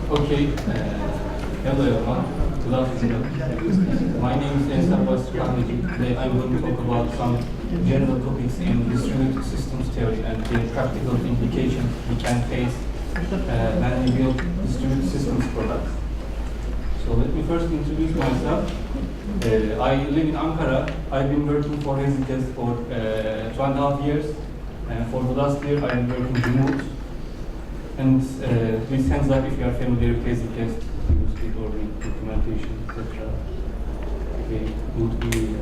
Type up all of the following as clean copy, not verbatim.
Okay, hello everyone. Good afternoon. My name is Ensar Basri. Today I'm going to talk about some general topics in distributed systems theory and the practical implications we can face when we build distributed systems products. So let me first introduce myself. I live in Ankara. I've been working for Hazelcast for 2.5 years, and for the last year I am working remote. And please hands up if you are familiar with Hazelcast, use it or the documentation, etc. Okay, would be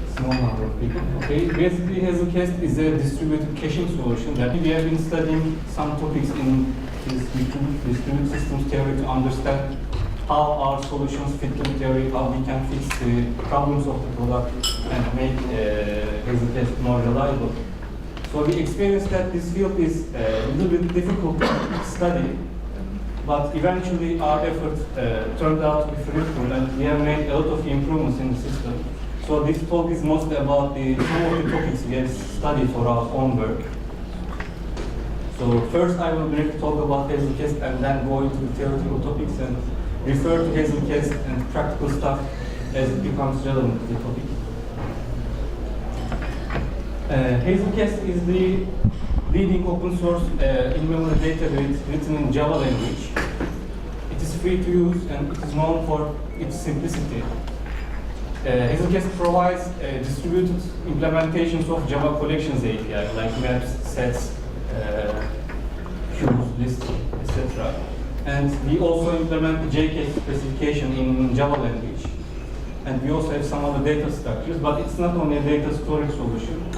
a small number of people. Okay, basically Hazelcast is a distributed caching solution that we have been studying some topics in this distributed systems theory to understand how our solutions fit to the theory, how we can fix the problems of the product and make Hazelcast more reliable. So we experienced that this field is a little bit difficult to study, but eventually our effort turned out to be fruitful and we have made a lot of improvements in the system. So this talk is mostly about some of the topics we have studied for our own work. So first I will briefly talk about Hazelcast and then go into the theoretical topics and refer to Hazelcast and practical stuff as it becomes relevant to the topic. Hazelcast is the leading open source in-memory database written in Java language. It is free to use and it is known for its simplicity. Hazelcast provides distributed implementations of Java collections API like maps, sets, queues, lists, etc. And we also implement the JK specification in Java language. And we also have some other data structures, but it's not only a data storage solution.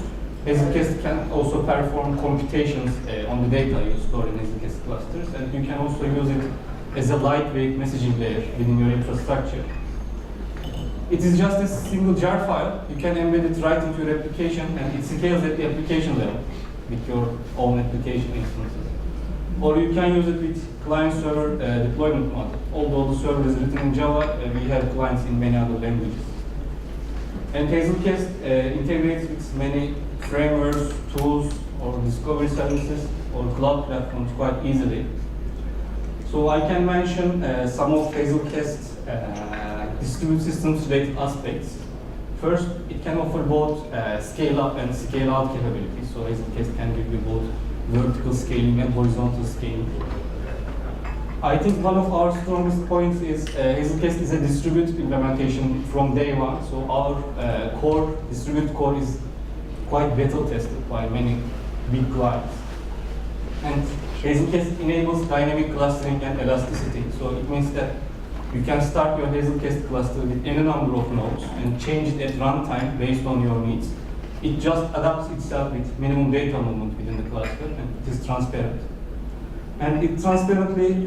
Hazelcast can also perform computations on the data you store in Hazelcast clusters, and you can also use it as a lightweight messaging layer within your infrastructure. It is just a single jar file. You can embed it right into your application, and it scales at the application level with your own application instances. Or you can use it with client-server deployment model. Although the server is written in Java, we have clients in many other languages. And Hazelcast integrates with many frameworks, tools, or discovery services, or cloud platforms quite easily. So I can mention some of Hazelcast's distributed systems related aspects. First, it can offer both scale-up and scale-out capabilities. So Hazelcast can give you both vertical scaling and horizontal scaling. I think one of our strongest points is Hazelcast is a distributed implementation from day one. So our distributed core is quite beta tested by many big clients. And Hazelcast enables dynamic clustering and elasticity. So it means that you can start your Hazelcast cluster with any number of nodes and change it at runtime based on your needs. It just adapts itself with minimum data movement within the cluster, and it is transparent. And it transparently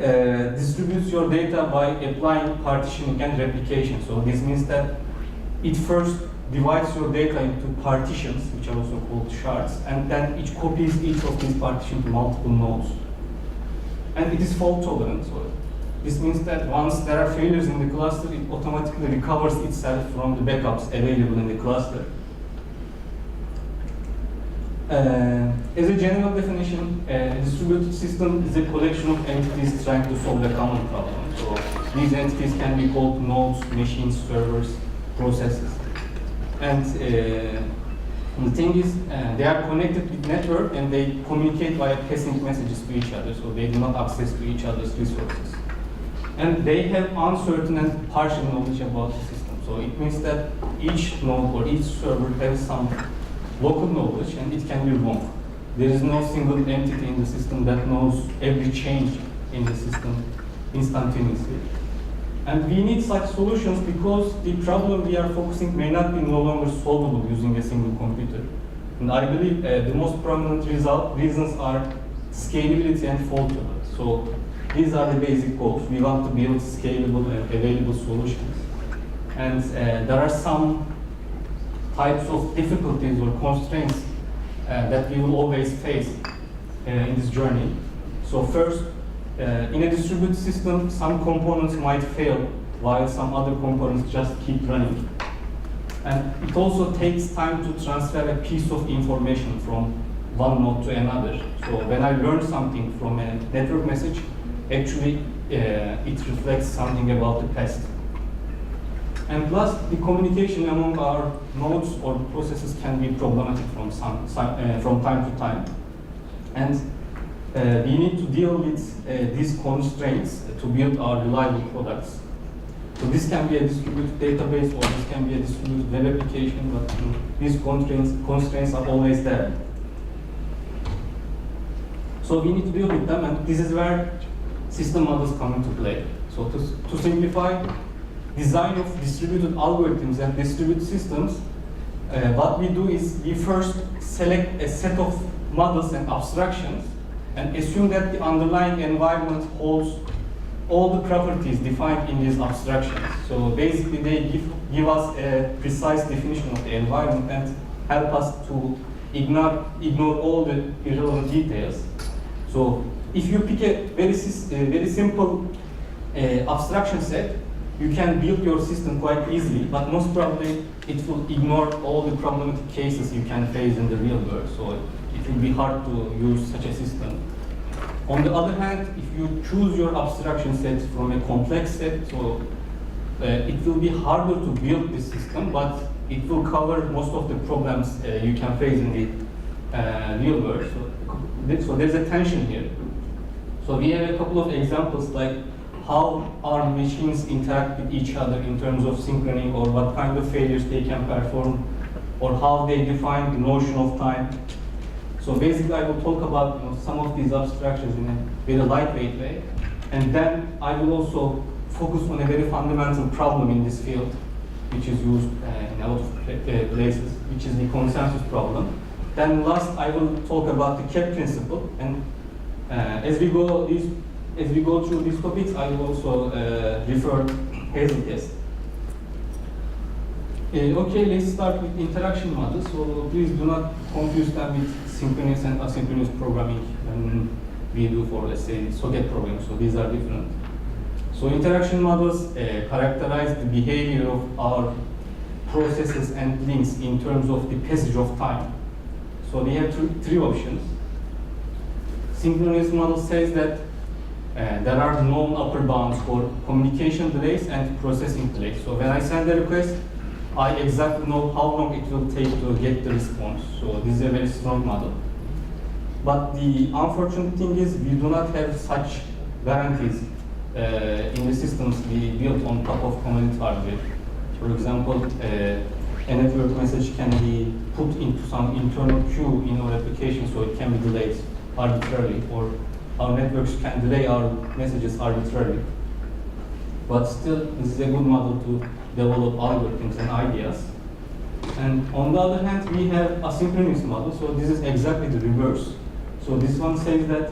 distributes your data by applying partitioning and replication. So this means that it first divides your data into partitions, which are also called shards, and then it copies each of these partitions to multiple nodes. And it is fault tolerant. So this means that once there are failures in the cluster, it automatically recovers itself from the backups available in the cluster. As a general definition, a distributed system is a collection of entities trying to solve a common problem. So these entities can be called nodes, machines, servers, processes. And the thing is, they are connected with network and they communicate via passing messages to each other, so they do not access to each other's resources. And they have uncertain and partial knowledge about the system. So it means that each node or each server has some local knowledge and it can be wrong. There is no single entity in the system that knows every change in the system instantaneously. And we need such solutions because the problem we are focusing may not be no longer solvable using a single computer. And I believe the most prominent reasons are scalability and fault tolerance. So these are the basic goals. We want to build scalable and available solutions. And there are some types of difficulties or constraints that we will always face in this journey. So first, in a distributed system, some components might fail while some other components just keep running. And it also takes time to transfer a piece of information from one node to another. So when I learn something from a network message, actually it reflects something about the past. And plus, the communication among our nodes or processes can be problematic from time to time. And we need to deal with these constraints to build our reliable products. So this can be a distributed database or this can be a distributed web application, but these constraints are always there. So we need to deal with them, and this is where system models come into play. So to simplify, design of distributed algorithms and distributed systems, what we do is we first select a set of models and abstractions and assume that the underlying environment holds all the properties defined in these abstractions. So basically they give us a precise definition of the environment and help us to ignore all the irrelevant details. So if you pick a very simple abstraction set, you can build your system quite easily, but most probably it will ignore all the problematic cases you can face in the real world. So it will be hard to use such a system. On the other hand, if you choose your abstraction set from a complex set, so it will be harder to build this system, but it will cover most of the problems you can face in the real world. So there's a tension here. So we have a couple of examples like how our machines interact with each other in terms of synchrony, or what kind of failures they can perform, or how they define the notion of time. So basically I will talk about some of these abstractions in a very lightweight way, and then I will also focus on a very fundamental problem in this field, which is used in a lot of places, which is the consensus problem. Then last I will talk about the CAP principle, and as we go through these topics, I will also refer Hazelcast. Okay, let's start with interaction models. So please do not confuse them with synchronous and asynchronous programming when we do for, let's say, socket programming. So these are different. So interaction models characterize the behavior of our processes and links in terms of the passage of time. So we have three options. Synchronous model says that there are known upper bounds for communication delays and processing delays. So when I send a request, I exactly know how long it will take to get the response. So this is a very strong model. But the unfortunate thing is we do not have such guarantees in the systems we built on top of commodity hardware. For example, a network message can be put into some internal queue in our application, so it can be delayed arbitrarily, or our networks can delay our messages arbitrarily. But still, this is a good model to develop algorithms and ideas. And on the other hand, we have asynchronous model. So this is exactly the reverse. So this one says that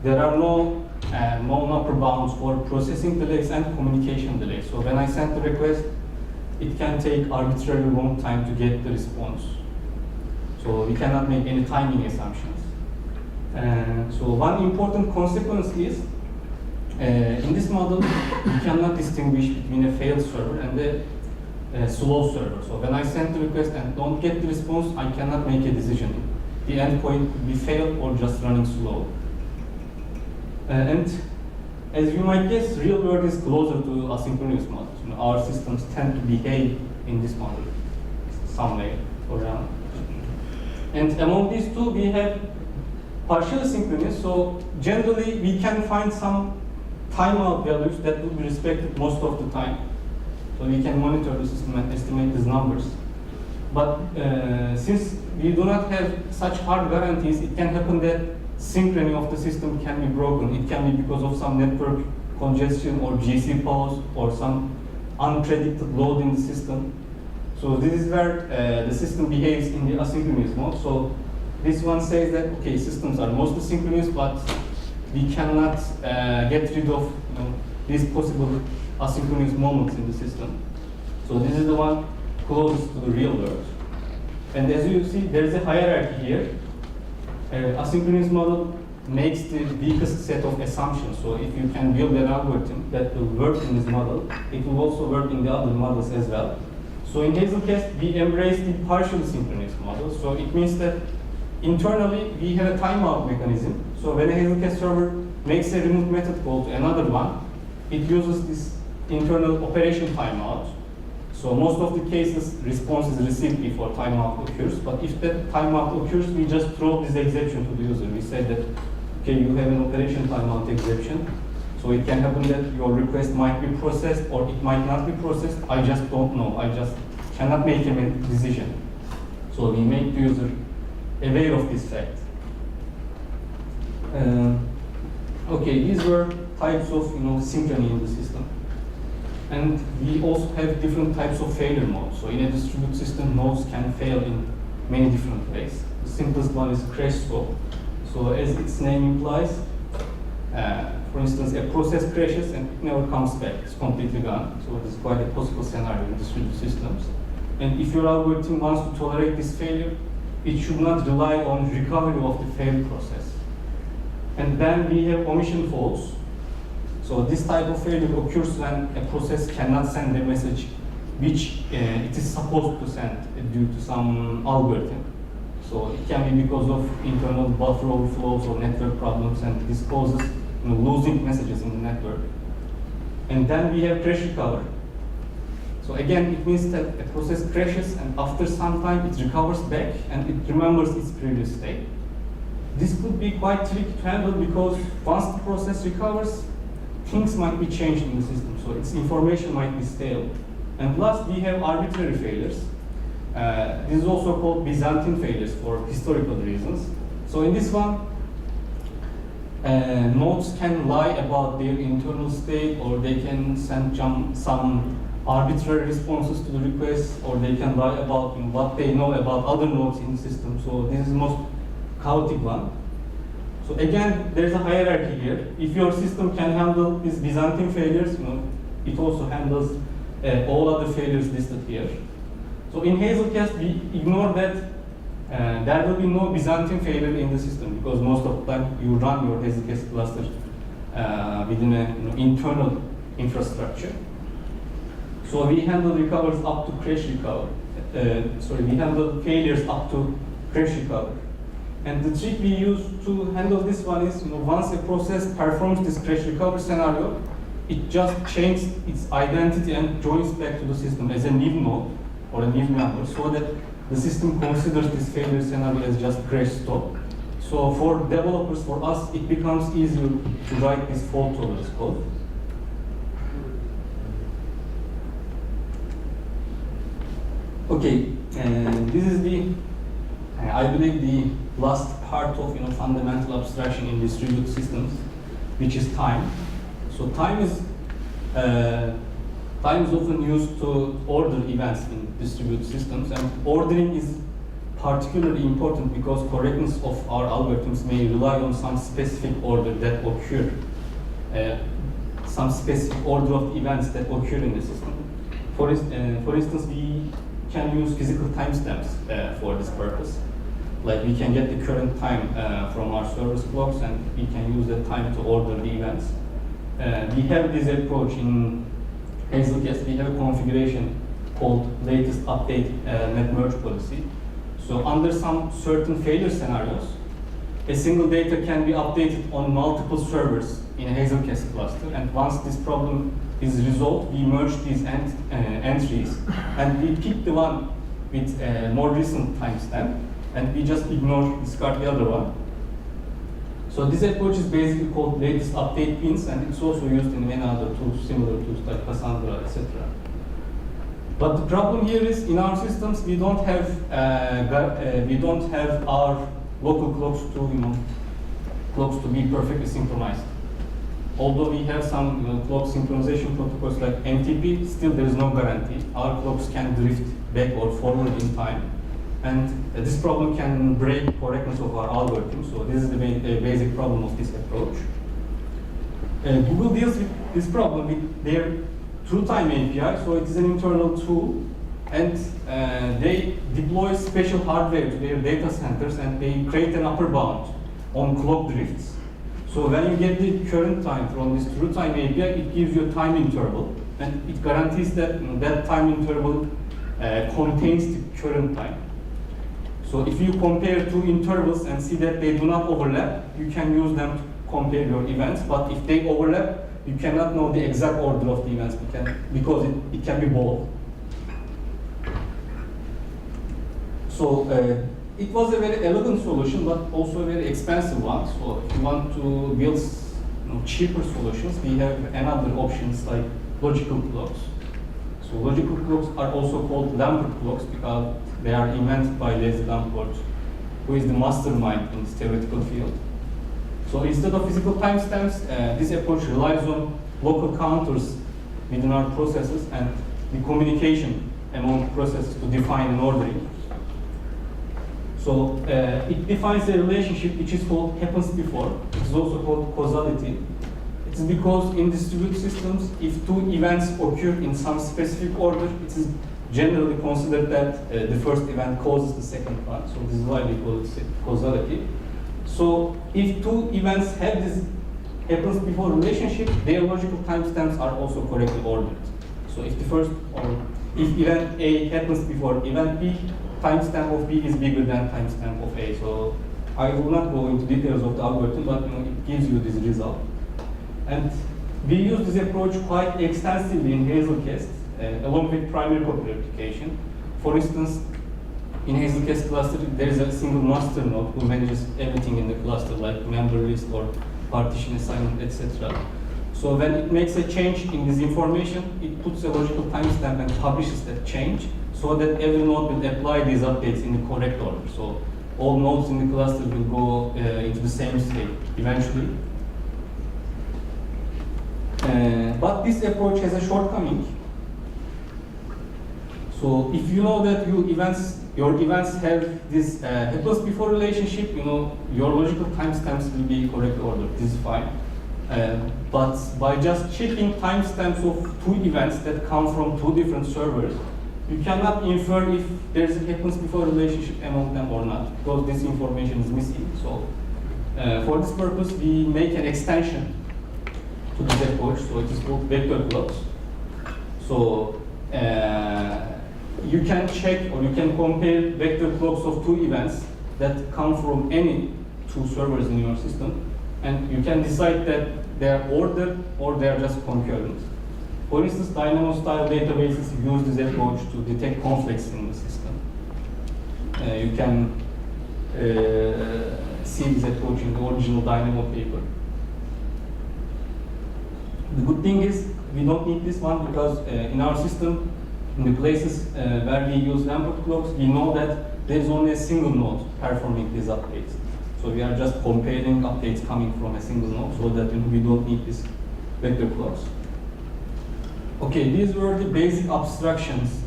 there are no known upper bounds for processing delays and communication delays. So when I send the request, it can take arbitrarily long time to get the response. So we cannot make any timing assumptions. So one important consequence is, in this model, we cannot distinguish between a failed server and a slow server. So when I send the request and don't get the response, I cannot make a decision. The endpoint could be failed or just running slow. And as you might guess, real world is closer to asynchronous models. Our systems tend to behave in this model some way or another. And among these two, we have partially synchronous. So generally, we can find some timeout values that will be respected most of the time. So we can monitor the system and estimate these numbers. But since we do not have such hard guarantees, it can happen that synchrony of the system can be broken. It can be because of some network congestion or GC pause or some unpredicted load in the system. So this is where the system behaves in the asynchronous mode. So this one says that, okay, systems are mostly synchronous, but we cannot get rid of these possible asynchronous moments in the system. So this is the one closest to the real world. And as you see, there is a hierarchy here. Asynchronous model makes the weakest set of assumptions. So if you can build an algorithm that will work in this model, it will also work in the other models as well. So in Hazelcast, we embrace the partially synchronous model. So it means that internally, we have a timeout mechanism. So when a Hazelcast server makes a remote method call to another one, it uses this internal operation timeout. So most of the cases, response is received before timeout occurs. But if that timeout occurs, we just throw this exception to the user. We say that, okay, you have an operation timeout exception. So it can happen that your request might be processed or it might not be processed. I just don't know. I just cannot make a decision. So we make the user aware of this fact. Okay, these were types of synchrony in the system. And we also have different types of failure modes. So in a distributed system, nodes can fail in many different ways. The simplest one is crash stop. So as its name implies, for instance, a process crashes and it never comes back. It's completely gone. So this is quite a possible scenario in distributed systems. And if your algorithm wants to tolerate this failure, it should not rely on recovery of the failed process. And then we have omission faults. So this type of failure occurs when a process cannot send a message which it is supposed to send due to some algorithm. So it can be because of internal buffer overflows or network problems, and this causes losing messages in the network. And then we have crash recovery. So again, it means that a process crashes and after some time it recovers back and it remembers its previous state. This could be quite tricky to handle because once the process recovers, things might be changed in the system, so its information might be stale. And last, we have arbitrary failures. This is also called Byzantine failures for historical reasons. So in this one, nodes can lie about their internal state, or they can send some arbitrary responses to the request, or they can lie about what they know about other nodes in the system. So this is the most chaotic one. So again, there's a hierarchy here. If your system can handle these Byzantine failures, it also handles all other failures listed here. So in Hazelcast, we ignore that there will be no Byzantine failure in the system because most of the time you run your Hazelcast cluster within an internal infrastructure. So we handle recovers up to crash recovery. We handle failures up to crash recovery. And the trick we use to handle this one is, once a process performs this crash recovery scenario, it just changes its identity and joins back to the system as a new node or a new member, so that the system considers this failure scenario as just crash stop. So for developers, for us, it becomes easier to write this fault tolerance code. Okay, and this is I believe the last part of fundamental abstraction in distributed systems, which is time. So time is often used to order events in distributed systems, and ordering is particularly important because correctness of our algorithms may rely on some specific order that occur, some specific order of events that occur in the system. For instance, we can use physical timestamps for this purpose. Like we can get the current time from our service clocks, and we can use that time to order the events. We have this approach in Hazelcast. We have a configuration called latest update net merge policy. So under some certain failure scenarios, a single data can be updated on multiple servers in a Hazelcast cluster, and once this problem is resolved, we merge these entries, and we pick the one with a more recent timestamp, and we just discard the other one. So this approach is basically called latest update pins, and it's also used in many other tools, similar tools like Cassandra, etc. But the problem here is, in our systems, we don't have our local clocks to be perfectly synchronized. Although we have some clock synchronization protocols like MTP, still there is no guarantee. Our clocks can drift back or forward in time, and this problem can break correctness of our algorithm. So this is the basic problem of this approach. Google deals with this problem with their TrueTime API. So it is an internal tool, and they deploy special hardware to their data centers, and they create an upper bound on clock drifts. So when you get the current time from this TrueTime API, it gives you a time interval, and it guarantees that that time interval contains the current time. So if you compare two intervals and see that they do not overlap, you can use them to compare your events, but if they overlap, you cannot know the exact order of the events because it can be both. So it was a very elegant solution, but also a very expensive one. So if you want to build cheaper solutions, we have another options like logical clocks. So logical clocks are also called Lambert clocks because they are invented by Leslie Lambert, who is the mastermind in this theoretical field. So instead of physical timestamps, this approach relies on local counters within our processes and the communication among processes to define an ordering. So it defines a relationship which is called happens before. It is also called causality. It is because in distributed systems, if two events occur in some specific order, it is generally considered that the first event causes the second one. So this is why we call it causality. So if two events have this happens before relationship, their logical timestamps are also correctly ordered. So if the first or if event A happens before event B, timestamp of B is bigger than timestamp of A. So I will not go into details of the algorithm, but it gives you this result. And we use this approach quite extensively in Hazelcast, along with primary copy replication. For instance, in Hazelcast cluster, there is a single master node who manages everything in the cluster, like member list or partition assignment, etc. So when it makes a change in this information, it puts a logical timestamp and publishes that change, so that every node will apply these updates in the correct order. So all nodes in the cluster will go into the same state eventually. But this approach has a shortcoming. So if you know that your events have this happens before relationship, your logical timestamps will be correct order. This is fine. But by just checking timestamps of two events that come from two different servers, you cannot infer if there is a happens before relationship among them or not, because this information is missing. So for this purpose, we make an extension to this approach. So it is called vector clocks. So you can check or you can compare vector clocks of two events that come from any two servers in your system, and you can decide that they are ordered or they are just concurrent. For instance, Dynamo-style databases use this approach to detect conflicts in the system. You can see this approach in the original Dynamo paper. The good thing is we don't need this one because in our system, in the places where we use Lambert clocks, we know that there is only a single node performing these updates. So we are just comparing updates coming from a single node, so that we don't need these vector clocks. Okay, these were the basic abstractions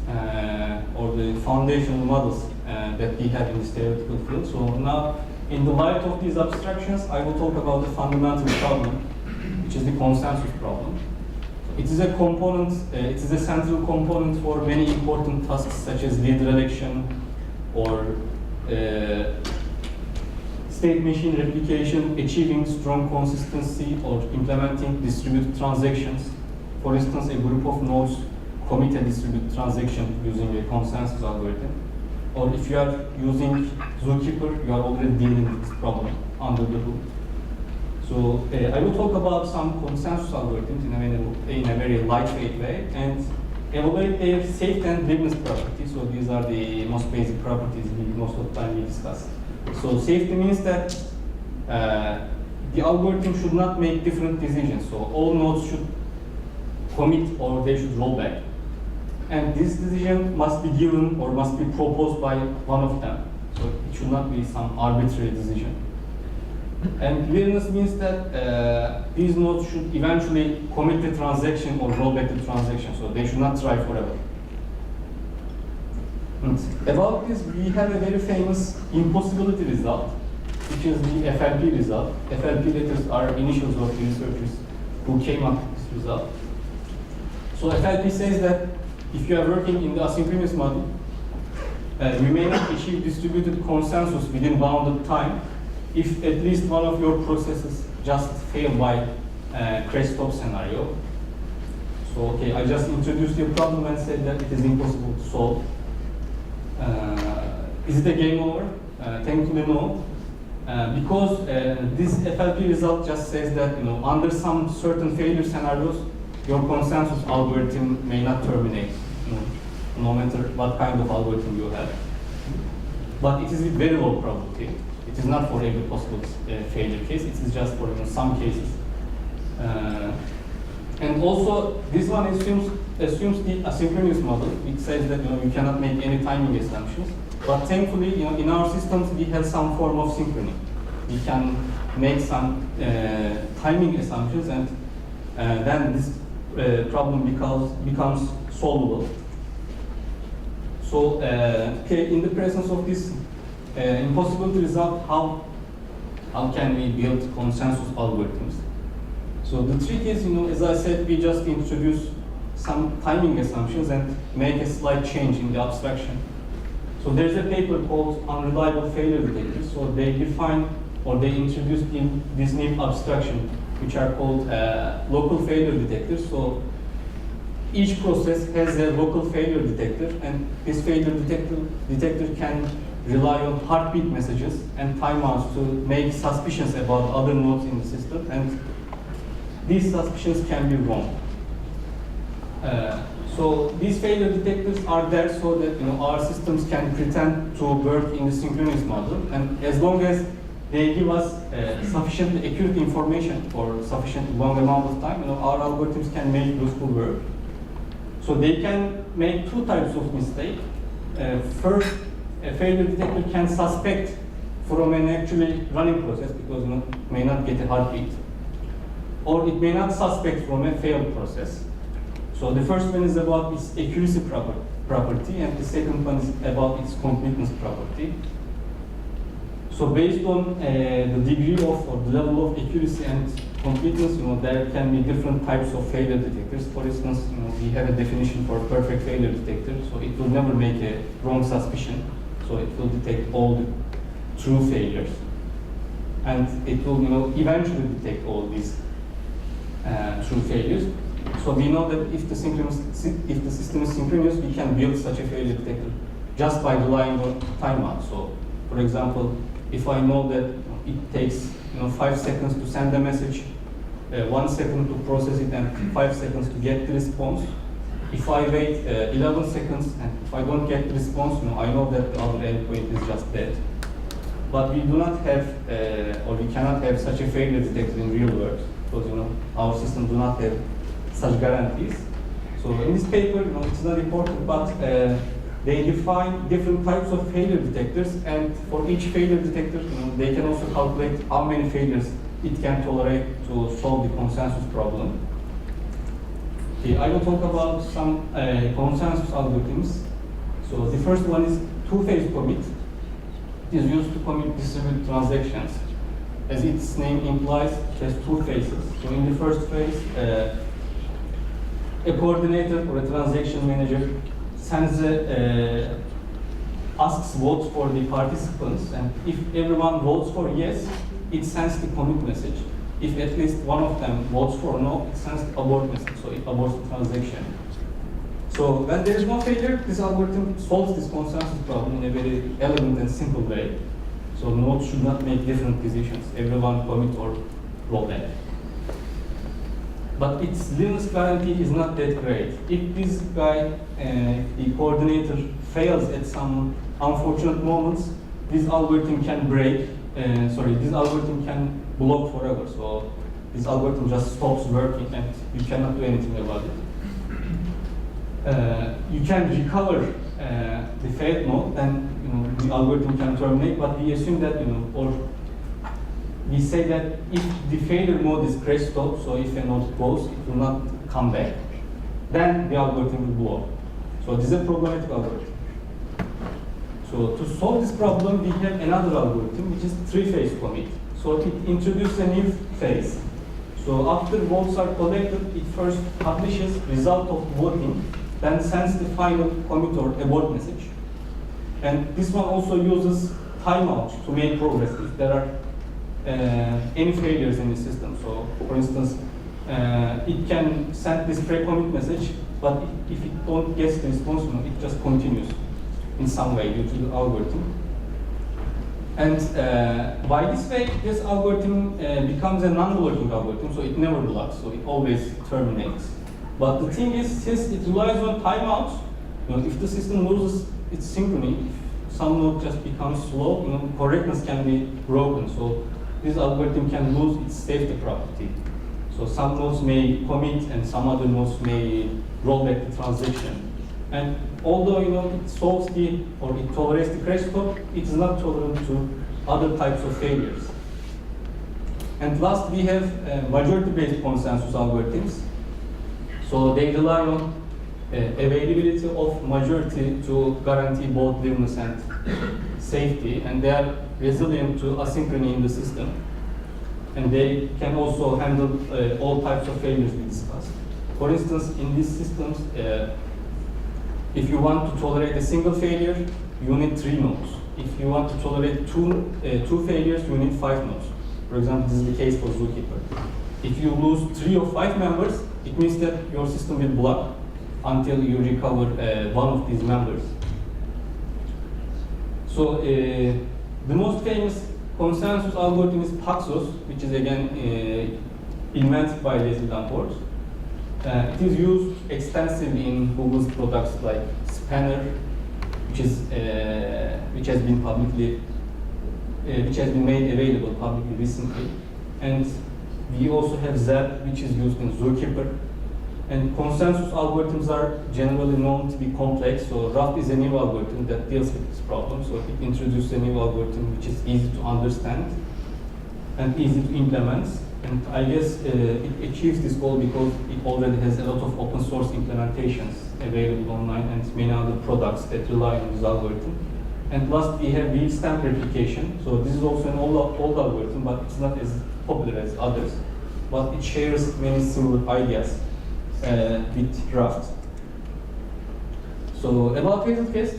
or the foundational models that we have in this theoretical field. So now, in the light of these abstractions, I will talk about the fundamental problem, which is the consensus problem. It is a component, it is a central component for many important tasks such as leader election or state machine replication, achieving strong consistency, or implementing distributed transactions. For instance, a group of nodes commit a distributed transaction using a consensus algorithm. Or if you are using Zookeeper, you are already dealing with this problem under the hood. So I will talk about some consensus algorithms in a very lightweight way and evaluate their safety and liveness properties. So these are the most basic properties most of the time we discuss. So safety means that the algorithm should not make different decisions. So all nodes should commit or they should roll back. And this decision must be given or must be proposed by one of them. So it should not be some arbitrary decision. And clearness means that these nodes should eventually commit the transaction or roll back the transaction. So they should not try forever. And about this, we have a very famous impossibility result, which is the FLP result. FLP letters are initials of the researchers who came up with this result. So FLP says that if you are working in the asynchronous model, you may not achieve distributed consensus within bounded time if at least one of your processes just fail by crash stop scenario. So, okay, I just introduced your problem and said that it is impossible to solve. Is it a game over? Thankfully, no. Because this FLP result just says that, you know, under some certain failure scenarios, your consensus algorithm may not terminate, you know, no matter what kind of algorithm you have. But it is with very low probability. It is not for every possible failure case. It is just for, you know, some cases. And also, this one assumes the asynchronous model. It says that, you know, you cannot make any timing assumptions. But thankfully, you know, in our systems, we have some form of synchrony. We can make some timing assumptions, and then this problem becomes solvable. So, okay, in the presence of this impossibility result, how can we build consensus algorithms? So the trick is, you know, as I said, we just introduce some timing assumptions and make a slight change in the abstraction. So there's a paper called Unreliable Failure Detectors. So they define, or they introduced in this new abstraction, which are called local failure detectors. So each process has a local failure detector, and this failure detector can rely on heartbeat messages and timeouts to make suspicions about other nodes in the system, and these suspicions can be wrong. So these failure detectors are there so that, you know, our systems can pretend to work in the synchronous model, and as long as they give us sufficiently accurate information for sufficiently long amount of time, you know, our algorithms can make useful work. So they can make two types of mistake. First, a failure detector can suspect from an actually running process because, you know, it may not get a heartbeat, or it may not suspect from a failed process. So the first one is about its accuracy property, and the second one is about its completeness property. So based on the degree of, or the level of accuracy and completeness, you know, there can be different types of failure detectors. For instance, you know, we have a definition for a perfect failure detector, so it will never make a wrong suspicion. So it will detect all the true failures, and it will, you know, eventually detect all these true failures. So we know that if the system is synchronous, we can build such a failure detector just by relying on timeout. So, for example, if I know that it takes, you know, 5 seconds to send a message, 1 second to process it, and 5 seconds to get the response. If I wait 11 seconds and if I don't get the response, you know, I know that the other endpoint is just dead. But we do not have, or we cannot have such a failure detector in real world, because, you know, our system do not have such guarantees. So in this paper, you know, it's not important, but they define different types of failure detectors, and for each failure detector, you know, they can also calculate how many failures it can tolerate to solve the consensus problem. Okay, I will talk about some consensus algorithms. So the first one is two-phase commit. It is used to commit distributed transactions. As its name implies, it has two phases. So in the first phase, a coordinator or a transaction manager sends asks votes for the participants, and if everyone votes for yes, it sends the commit message. If at least one of them votes for no, it sends the abort message, so it aborts the transaction. So when there is no failure, this algorithm solves this consensus problem in a very elegant and simple way. So nodes should not make different decisions, everyone commit or rollback. But its Linux guarantee is not that great. If this guy, the coordinator, fails at some unfortunate moments, this algorithm can break, this algorithm can block forever. So this algorithm just stops working and you cannot do anything about it. You can recover the failed node, then, you know, the algorithm can terminate, but we assume that, you know, or we say that if the failure mode is crash stop, so if a node goes, it will not come back, then the algorithm will blow. So this is a problematic algorithm. So to solve this problem, we have another algorithm, which is three-phase commit. So it introduces a new phase. So after votes are collected, it first publishes result of voting, then sends the final commit or abort message. And this one also uses timeout to make progress if there are any failures in the system. So, for instance, it can send this pre-commit message, but if it don't get the response, it just continues in some way due to the algorithm. And by this way, this algorithm becomes a non-blocking algorithm, so it never blocks, so it always terminates. But the thing is, since it relies on timeouts, if the system loses its synchrony, if some node just becomes slow, correctness can be broken. So this algorithm can lose its safety property. So some nodes may commit and some other nodes may roll back the transaction. And although it solves it tolerates the crash code, it is not tolerant to other types of failures. And last, we have majority-based consensus algorithms. So they rely on availability of majority to guarantee both liveness and safety, and they are resilient to asynchrony in the system. And they can also handle all types of failures we discussed. For instance, in these systems, if you want to tolerate a single failure, you need 3 nodes. If you want to tolerate two failures, you need 5 nodes. For example, this is the case for Zookeeper. If you lose 3 of 5 members, it means that your system will block until you recover one of these members. So the most famous consensus algorithm is Paxos, which is again invented by Leslie Lamport. It is used extensively in Google's products like Spanner, which has been made available publicly recently, and we also have Zed, which is used in Zookeeper. And consensus algorithms are generally known to be complex. So Raft is a new algorithm that deals with this problem. So it introduces a new algorithm which is easy to understand and easy to implement. And I guess it achieves this goal because it already has a lot of open source implementations available online and many other products that rely on this algorithm. And last, we have weak stamp replication. So this is also an old algorithm, but it's not as popular as others. But it shares many similar ideas with Raft. So about Hazelcast,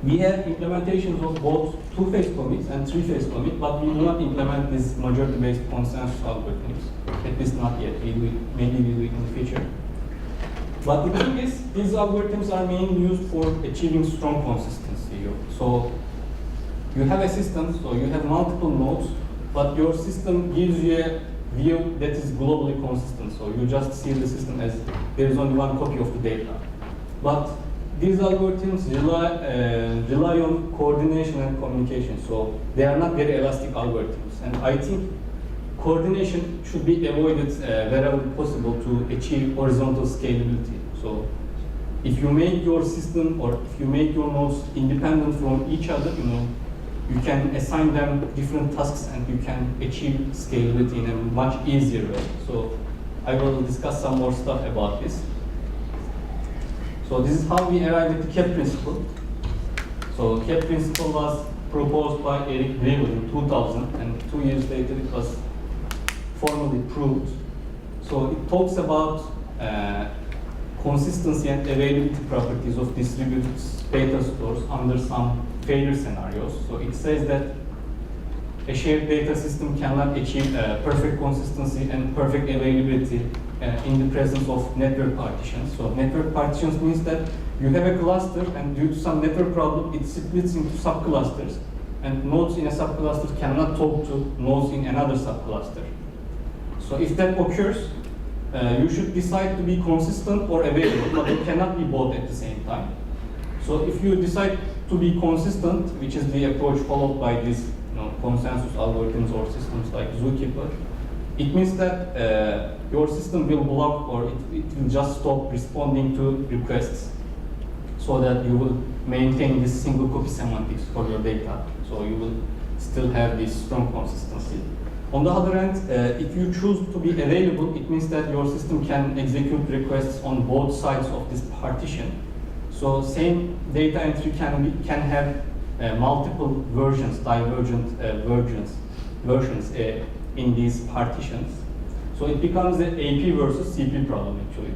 we have implementations of both 2-phase commits and 3-phase commit, but we do not implement these majority-based consensus algorithms. At least not yet. Maybe we will do it in the future. But the thing is, these algorithms are mainly used for achieving strong consistency. So you have a system, so you have multiple nodes, but your system gives you a view that is globally consistent. So you just see the system as there is only one copy of the data. But these algorithms rely on coordination and communication. So they are not very elastic algorithms. And I think coordination should be avoided wherever possible to achieve horizontal scalability. So if you make your system or if you make your nodes independent from each other, you can assign them different tasks and you can achieve scalability in a much easier way. So I will discuss some more stuff about this. So this is how we arrived at the CAP principle. So CAP principle was proposed by Eric Weaver in 2000, and 2 years later it was formally proved. So it talks about consistency and availability properties of distributed data stores under some failure scenarios. So it says that a shared data system cannot achieve perfect consistency and perfect availability in the presence of network partitions. So network partitions means that you have a cluster and due to some network problem, it splits into subclusters, and nodes in a subcluster cannot talk to nodes in another subcluster. So if that occurs, you should decide to be consistent or available, but it cannot be both at the same time. So if you decide to be consistent, which is the approach followed by these consensus algorithms or systems like Zookeeper, it means that your system will block or it will just stop responding to requests so that you will maintain this single copy semantics for your data. So you will still have this strong consistency. On the other hand, if you choose to be available, it means that your system can execute requests on both sides of this partition. So same data entry can have multiple versions, divergent versions in these partitions. So it becomes an AP versus CP problem actually.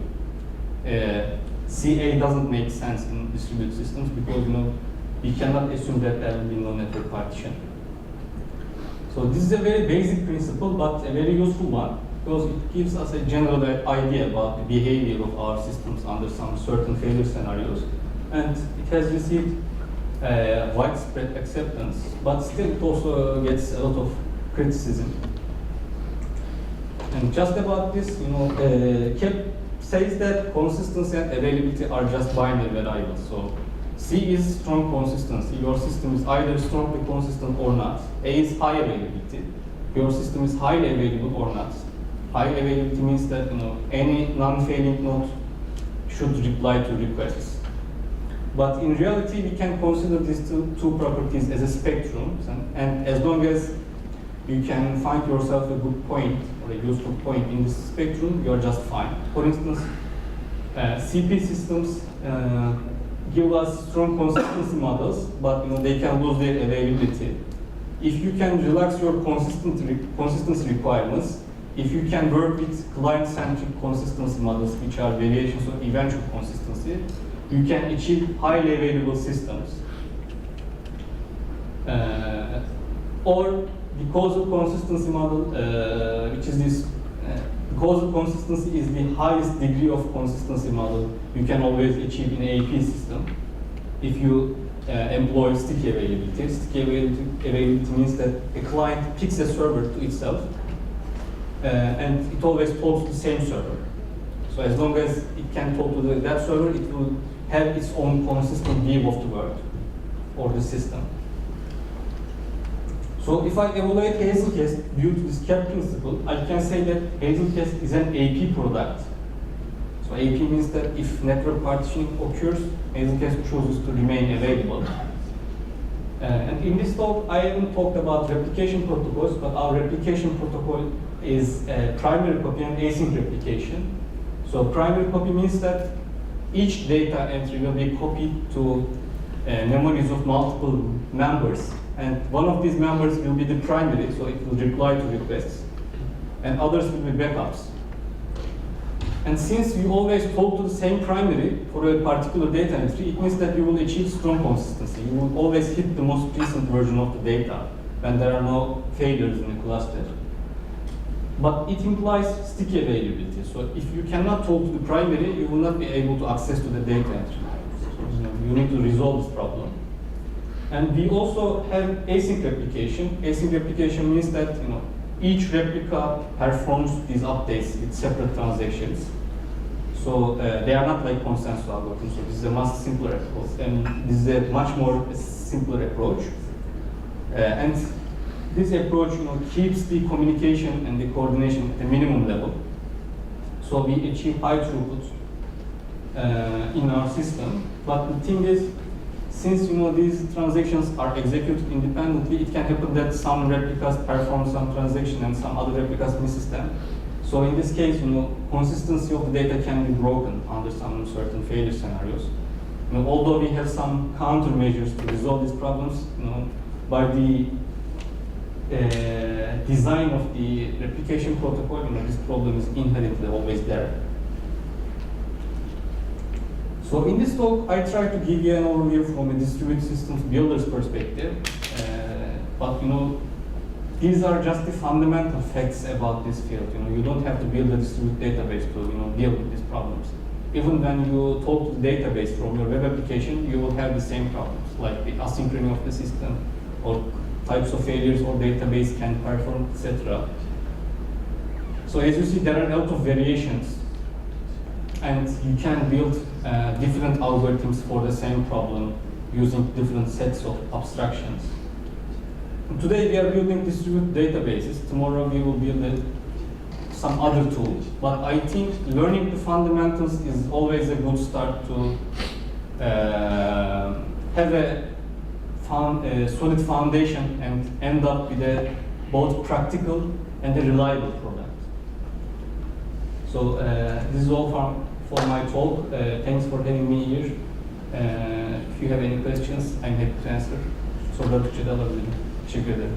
CA doesn't make sense in distributed systems because we cannot assume that there will be no network partition. So this is a very basic principle, but a very useful one because it gives us a general idea about the behavior of our systems under some certain failure scenarios, and it has received widespread acceptance, but still it also gets a lot of criticism. And just about this, KEP says that consistency and availability are just binary variables. So C is strong consistency. Your system is either strongly consistent or not. A is high availability. Your system is highly available or not. High availability means that any non-failing node should reply to requests. But in reality, we can consider these two properties as a spectrum, and as long as you can find yourself a good point or a useful point in this spectrum, you are just fine. For instance, CP systems give us strong consistency models, but they can lose their availability. If you can relax your consistency requirements, if you can work with client-centric consistency models, which are variations of eventual consistency, you can achieve highly available systems. Or the causal consistency model, which is this, causal consistency is the highest degree of consistency model you can always achieve in an AP system. If you employ sticky availability. Sticky availability means that a client picks a server to itself, and it always talks to the same server. So as long as it can talk to that server, it will have its own consistent view of the world or the system. So if I evaluate Hazelcast due to this KEP principle, I can say that Hazelcast is an AP product. So AP means that if network partitioning occurs, Hazelcast chooses to remain available. And in this talk, I haven't talked about replication protocols, but our replication protocol is primary copy and async replication. So primary copy means that each data entry will be copied to memories of multiple members. And one of these members will be the primary, so it will reply to requests. And others will be backups. And since you always talk to the same primary for a particular data entry, it means that you will achieve strong consistency. You will always hit the most recent version of the data when there are no failures in the cluster. But it implies sticky availability. So if you cannot talk to the primary, you will not be able to access to the data entry. So, you need to resolve this problem. And we also have async replication. Async replication means that each replica performs these updates with separate transactions. So they are not like consensus algorithms. So this is a much simpler approach, and this is a much more simpler approach. And this approach, keeps the communication and the coordination at the minimum level. So we achieve high throughput in our system. But the thing is, since these transactions are executed independently, it can happen that some replicas perform some transaction and some other replicas misses them. So in this case, consistency of the data can be broken under some certain failure scenarios. Although we have some countermeasures to resolve these problems, by the design of the replication protocol, this problem is inherently always there. So in this talk, I try to give you an overview from a distributed systems builder's perspective. But these are just the fundamental facts about this field. You don't have to build a distributed database to deal with these problems. Even when you talk to the database from your web application, you will have the same problems, like the asynchrony of the system, or types of failures or database can perform, etc. So as you see, there are a lot of variations. And you can build different algorithms for the same problem using different sets of abstractions. And today we are building distributed databases. Tomorrow we will build some other tools. But I think learning the fundamentals is always a good start to have a solid foundation and end up with a both practical and a reliable product. So this is all for my talk. Thanks for having me here. If you have any questions, I'm happy to answer. Sorular Türkçe'de alabilirim. Teşekkür ederim.